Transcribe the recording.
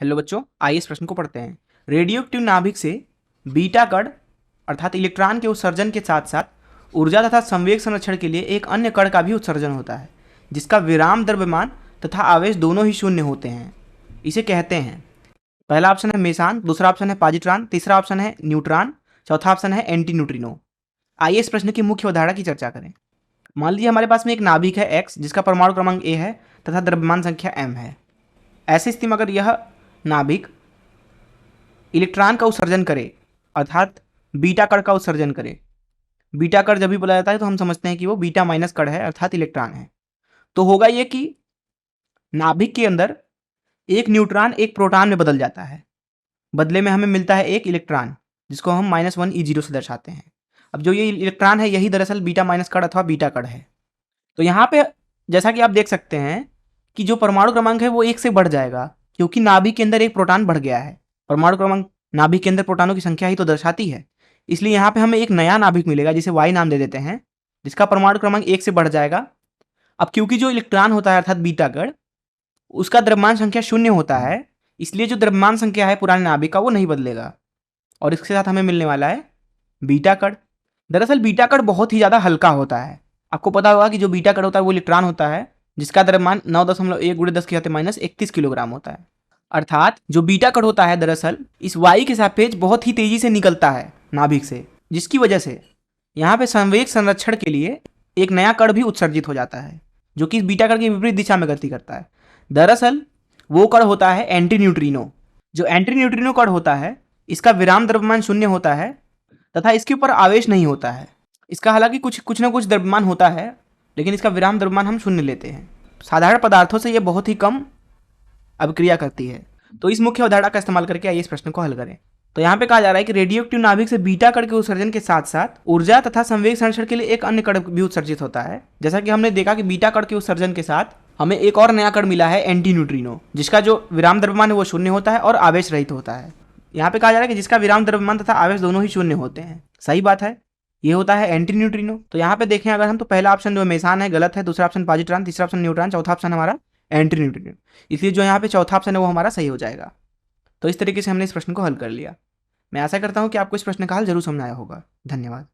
Hello बच्चों, आइए इस प्रश्न को पढ़ते हैं। रेडियोएक्टिव नाभिक से बीटा कण अर्थात इलेक्ट्रॉन के उत्सर्जन के साथ साथ ऊर्जा तथा संवेग संरक्षण के लिए एक अन्य कण का भी उत्सर्जन होता है, जिसका विराम द्रव्यमान तथा आवेश दोनों ही शून्य होते हैं। इसे कहते हैं, पहला ऑप्शन है मेसान, दूसरा ऑप्शन है पॉजिट्रॉन, तीसरा ऑप्शन है न्यूट्रॉन, चौथा ऑप्शन है एंटी न्यूट्रिनो। आइए इस प्रश्न की मुख्य अवधारणा की चर्चा करें। मान लीजिए हमारे पास में एक नाभिक है एक्स, जिसका परमाणु क्रमांक ए है तथा द्रव्यमान संख्या एम है। ऐसी स्थिति में अगर यह नाभिक इलेक्ट्रॉन का उत्सर्जन करे अर्थात बीटा कण का उत्सर्जन करे, बीटा कण जब भी बोला जाता है तो हम समझते हैं कि वो बीटा माइनस कण है अर्थात इलेक्ट्रॉन है। तो होगा ये कि नाभिक के अंदर एक न्यूट्रॉन एक प्रोटॉन में बदल जाता है, बदले में हमें मिलता है एक इलेक्ट्रॉन, जिसको हम -1 E0 से दर्शाते हैं। अब जो ये इलेक्ट्रॉन है यही दरअसल बीटा माइनस कण अथवा बीटा कण है। तो यहाँ पे जैसा कि आप देख सकते हैं कि जो परमाणु क्रमांक है वो 1 से बढ़ जाएगा, क्योंकि नाभिक के अंदर एक प्रोटॉन बढ़ गया है। परमाणु क्रमांक नाभिक के अंदर प्रोटॉनों की संख्या ही तो दर्शाती है, इसलिए यहाँ पे हमें एक नया नाभिक मिलेगा जिसे वाई नाम दे देते हैं, जिसका परमाणु क्रमांक 1 से बढ़ जाएगा। अब क्योंकि जो इलेक्ट्रॉन होता है अर्थात बीटा कण, उसका द्रव्यमान संख्या 0 होता है, इसलिए जो द्रव्यमान संख्या है पुराने नाभिक का वो नहीं बदलेगा और इसके साथ हमें मिलने वाला है बीटा कण। दरअसल बीटा कण बहुत ही ज़्यादा हल्का होता है। आपको पता होगा कि जो बीटा कण होता है वो इलेक्ट्रॉन होता है, जिसका द्रव्यमान 9.1 × 10⁻³ किलोग्राम होता है। अर्थात जो बीटा कण होता है दरअसल इस वाई के सापेक्ष बहुत ही तेजी से निकलता है नाभिक से, जिसकी वजह से यहाँ पे संवेग संरक्षण के लिए एक नया कण भी उत्सर्जित हो जाता है, जो कि इस बीटा कण की विपरीत दिशा में गति करता है। दरअसल वो कण होता है एंटी न्यूट्रिनो। जो एंटी न्यूट्रिनो कण होता है इसका विराम द्रव्यमान 0 होता है तथा इसके ऊपर आवेश नहीं होता है। इसका हालांकि कुछ ना कुछ द्रव्यमान होता है, लेकिन इसका विराम द्रव्यमान हम 0 लेते हैं। साधारण पदार्थों से यह बहुत ही कम अभिक्रिया करती है। तो इस मुख्य अवधारणा का इस्तेमाल करके आइए इस प्रश्न को हल करें। तो यहाँ पे कहा जा रहा है कि रेडियोएक्टिव नाभिक से बीटा कण के उत्सर्जन के साथ साथ ऊर्जा तथा संवेग संरक्षण के लिए एक अन्य कण भी उत्सर्जित होता है। जैसा कि हमने देखा कि बीटा कण के उत्सर्जन के साथ हमें एक और नया कण मिला है एंटी न्यूट्रिनो, जिसका जो विराम द्रव्यमान है वो 0 होता है और आवेश रहित होता है। यहाँ पे कहा जा रहा है कि जिसका विराम द्रव्यमान तथा आवेश दोनों ही 0 होते हैं। सही बात है, ये होता है एंटी न्यूट्रिनो। तो यहाँ पे देखें अगर हम, तो पहला ऑप्शन जो मेसान है गलत है, दूसरा ऑप्शन पॉजिट्रॉन, तीसरा ऑप्शन न्यूट्रॉन, चौथा ऑप्शन हमारा एंटी न्यूट्रिनो। इसलिए जो यहाँ पे चौथा ऑप्शन है वो हमारा सही हो जाएगा। तो इस तरीके से हमने इस प्रश्न को हल कर लिया। मैं आशा करता हूँ कि आपको इस प्रश्न का हल जरूर समझ आया होगा। धन्यवाद।